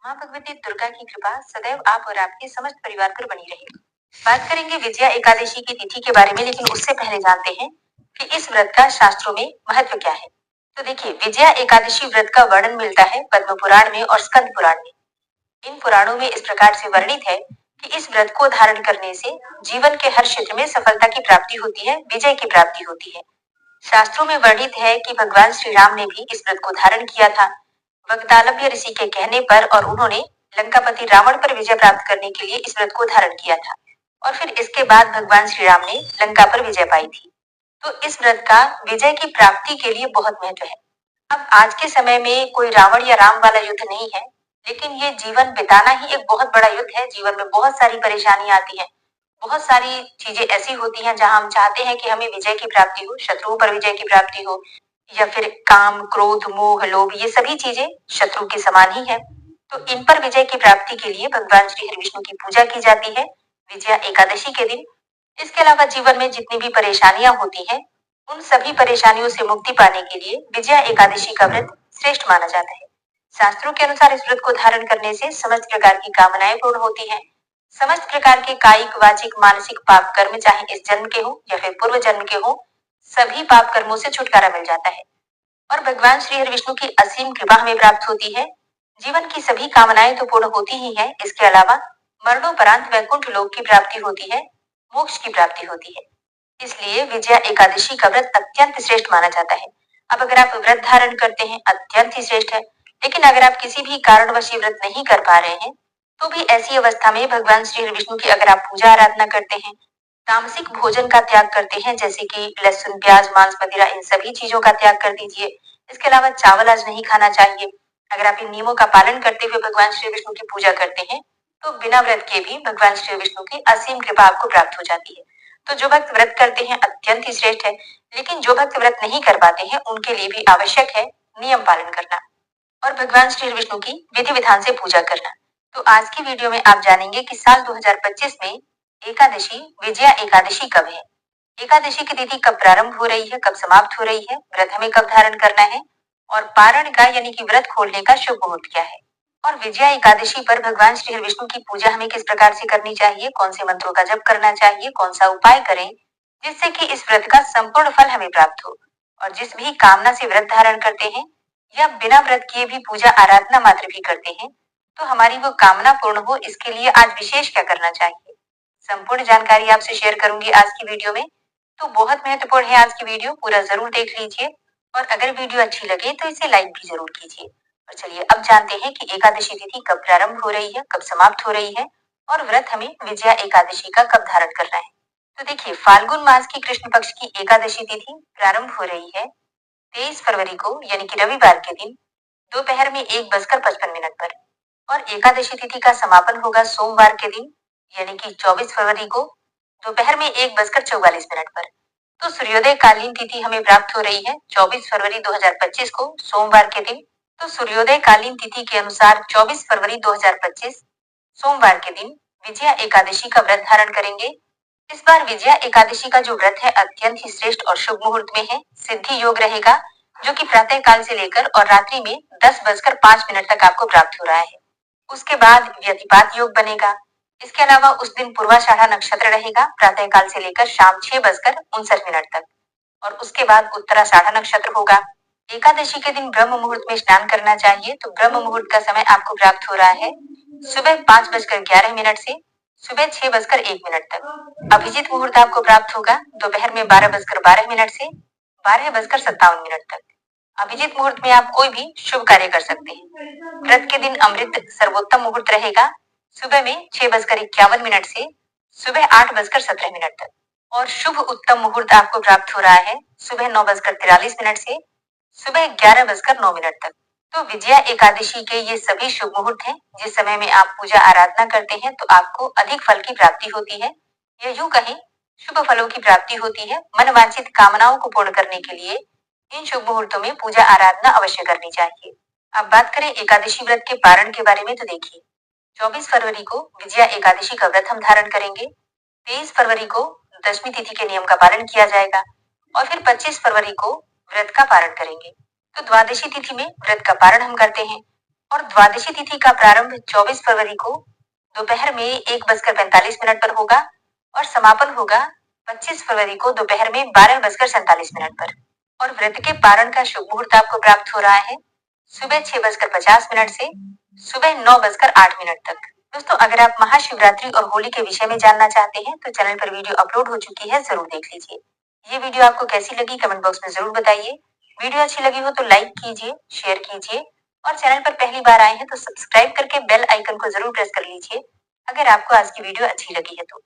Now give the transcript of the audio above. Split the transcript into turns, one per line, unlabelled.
माँ भगवती दुर्गा की कृपा सदैव आप और आपके समस्त परिवार पर बनी रहे। बात करेंगे विजया एकादशी की तिथि के बारे में, लेकिन उससे पहले जानते हैं कि इस व्रत का शास्त्रों में महत्व क्या है। तो देखिए, विजया एकादशी व्रत का वर्णन मिलता है पद्म पुराण में और स्कंद पुराण में। इन पुराणों में इस प्रकार से वर्णित है कि इस व्रत को धारण करने से जीवन के हर क्षेत्र में सफलता की प्राप्ति होती है, विजय की प्राप्ति होती है। शास्त्रों में वर्णित है कि भगवान श्री राम ने भी इस व्रत को धारण किया था, वगदालभ्य ऋषि के कहने पर, और उन्होंने लंकापति रावण पर विजय प्राप्त करने के लिए इस व्रत को धारण किया था। और फिर इसके बाद भगवान श्री राम ने लंका पर विजय पाई थी। तो इस व्रत का विजय की प्राप्ति के लिए बहुत महत्व है। अब आज के समय में कोई रावण या राम वाला युद्ध नहीं है, लेकिन ये जीवन बिताना ही एक बहुत बड़ा युद्ध है। जीवन में बहुत सारी परेशानियां आती हैं, बहुत सारी चीजें ऐसी होती हैं जहां हम चाहते हैं कि हमें विजय की प्राप्ति हो, शत्रुओं पर विजय की प्राप्ति हो, या फिर काम, क्रोध, मोह, लोभ, ये सभी चीजें शत्रु के समान ही है। तो इन पर विजय की प्राप्ति के लिए भगवान श्री हरि विष्णु की पूजा की जाती है विजया एकादशी के दिन। इसके अलावा जीवन में जितनी भी परेशानियां होती हैं, उन सभी परेशानियों से मुक्ति पाने के लिए विजया एकादशी का व्रत श्रेष्ठ माना जाता है। शास्त्रों के अनुसार इस व्रत को धारण करने से समस्त प्रकार की कामनाएं पूर्ण होती हैं। समस्त प्रकार के कायिक, वाचिक, मानसिक पाप कर्म, चाहे इस जन्म के हो या फिर पूर्व जन्म के हो, सभी पाप कर्मों से छुटकारा मिल जाता है और भगवान श्री हरि विष्णु की असीम कृपा हमें प्राप्त होती है। जीवन की सभी कामनाएं तो पूर्ण होती ही हैं, इसके अलावा मरणोपरांत वैकुंठ लोक की प्राप्ति होती है, मोक्ष की प्राप्ति होती है। इसलिए विजया एकादशी का व्रत अत्यंत श्रेष्ठ माना जाता है। अब अगर आप व्रत धारण करते हैं, अत्यंत ही श्रेष्ठ है। लेकिन अगर आप किसी भी कारणवश ये व्रत नहीं कर पा रहे हैं, तो भी ऐसी अवस्था में भगवान श्री हरि विष्णु की अगर आप पूजा आराधना करते हैं, तामसिक भोजन का त्याग करते हैं, जैसे कि लहसुन, प्याज, मांस, मदिरा, इन सभी चीजों का त्याग कर दीजिए। इसके अलावा चावल आज नहीं खाना चाहिए। अगर आप इन नियमों का पालन करते हुए भगवान श्री विष्णु की पूजा करते हैं, तो बिना व्रत के भी भगवान श्री विष्णु की असीम कृपा आपको प्राप्त हो जाती है। तो जो भक्त व्रत करते हैं अत्यंत ही श्रेष्ठ है, लेकिन जो भक्त व्रत नहीं कर पाते हैं, उनके लिए भी आवश्यक है नियम पालन करना और भगवान श्री विष्णु की विधि विधान से पूजा करना। तो आज की वीडियो में आप जानेंगे कि साल 2025 में एकादशी, विजया एकादशी कब है, एकादशी की तिथि कब प्रारंभ हो रही है, कब समाप्त हो रही है, व्रत हमें कब धारण करना है और पारण का यानी कि व्रत खोलने का शुभ मुहूर्त क्या है, और विजया एकादशी पर भगवान श्री हरि विष्णु की पूजा हमें किस प्रकार से करनी चाहिए, कौन से मंत्रों का जप करना चाहिए, कौन सा उपाय करें जिससे कि इस व्रत का संपूर्ण फल हमें प्राप्त हो। और जिस भी कामना से व्रत धारण करते हैं या बिना व्रत किए भी पूजा आराधना मात्र भी करते हैं, तो हमारी वो कामना पूर्ण हो, इसके लिए आज विशेष क्या करना चाहिए, संपूर्ण जानकारी आपसे शेयर करूंगी आज की वीडियो में। तो बहुत महत्वपूर्ण है आज की वीडियो, पूरा जरूर देख लीजिए और अगर वीडियो अच्छी लगे तो इसे लाइक भी जरूर कीजिए। और चलिए अब जानते हैं कि एकादशी तिथि कब प्रारंभ हो रही है, कब समाप्त हो रही है और व्रत हमें विजया एकादशी का कब धारण करना है। तो देखिए, फाल्गुन मास की कृष्ण पक्ष की एकादशी तिथि प्रारंभ हो रही है 23 फरवरी को, यानी कि रविवार के दिन दोपहर में 1:55 पर, और एकादशी तिथि का समापन होगा सोमवार के दिन, यानी कि 24 फरवरी को दोपहर में 1:44 पर। तो सूर्योदय कालीन तिथि हमें प्राप्त हो रही है 24 फरवरी 2025 को, सोमवार के दिन। तो सूर्योदय कालीन तिथि के अनुसार 24 फरवरी 2025 सोमवार के दिन विजया एकादशी का व्रत धारण करेंगे। इस बार विजया एकादशी का जो व्रत है अत्यंत ही श्रेष्ठ और शुभ मुहूर्त में है। सिद्धि योग रहेगा, जो कि प्रातः काल से लेकर और रात्रि में 10:05 तक आपको प्राप्त हो रहा है। उसके बाद व्यतिपात योग बनेगा। इसके अलावा उस दिन पूर्वाषाढ़ा नक्षत्र रहेगा प्रातः काल से लेकर शाम 6:59 तक, और उसके बाद उत्तराषाढ़ा नक्षत्र होगा। एकादशी के दिन ब्रह्म मुहूर्त में स्नान करना चाहिए। तो ब्रह्म मुहूर्त का समय आपको प्राप्त हो रहा है सुबह 5:11 से सुबह 6:01 तक। अभिजीत मुहूर्त आपको प्राप्त होगा दोपहर में 12:12 से 12:57 तक। अभिजीत मुहूर्त में आप कोई भी शुभ कार्य कर सकते हैं। व्रत के दिन अमृत सर्वोत्तम मुहूर्त रहेगा सुबह में 6:51 से सुबह 8:17 तक, और शुभ उत्तम मुहूर्त आपको प्राप्त हो रहा है सुबह 9:43 से सुबह 11:09 तक। तो विजया एकादशी के ये सभी शुभ मुहूर्त हैं, जिस समय में आप पूजा आराधना करते हैं तो आपको अधिक फल की प्राप्ति होती है, या यूं कहें शुभ फलों की प्राप्ति होती है। मनवांछित कामनाओं को पूर्ण करने के लिए इन शुभ मुहूर्तों में पूजा आराधना अवश्य करनी चाहिए। अब बात करें एकादशी व्रत के पारण के बारे में, तो देखिए, 24 फरवरी को विजया एकादशी का व्रत हम धारण करेंगे। 23 फरवरी को दशमी तिथि के नियम का पालन किया जाएगा और फिर 25 फरवरी को व्रत का पारण करेंगे। तो द्वादशी तिथि में व्रत का पारण हम करते हैं। और द्वादशी तिथि का प्रारंभ 24 फरवरी को दोपहर में 1:45 पर होगा और समापन होगा 25 फरवरी को दोपहर में 12:47 पर। और व्रत के पारण का शुभ मुहूर्त आपको प्राप्त हो रहा है सुबह 6:50 से सुबह 9:08 तक। दोस्तों, अगर आप महाशिवरात्रि और होली के विषय में जानना चाहते हैं तो चैनल पर वीडियो अपलोड हो चुकी है, जरूर देख लीजिए। ये वीडियो आपको कैसी लगी कमेंट बॉक्स में जरूर बताइए। वीडियो अच्छी लगी हो तो लाइक कीजिए, शेयर कीजिए और चैनल पर पहली बार आए हैं तो सब्सक्राइब करके बेल आइकन को जरूर प्रेस कर लीजिए अगर आपको आज की वीडियो अच्छी लगी है तो।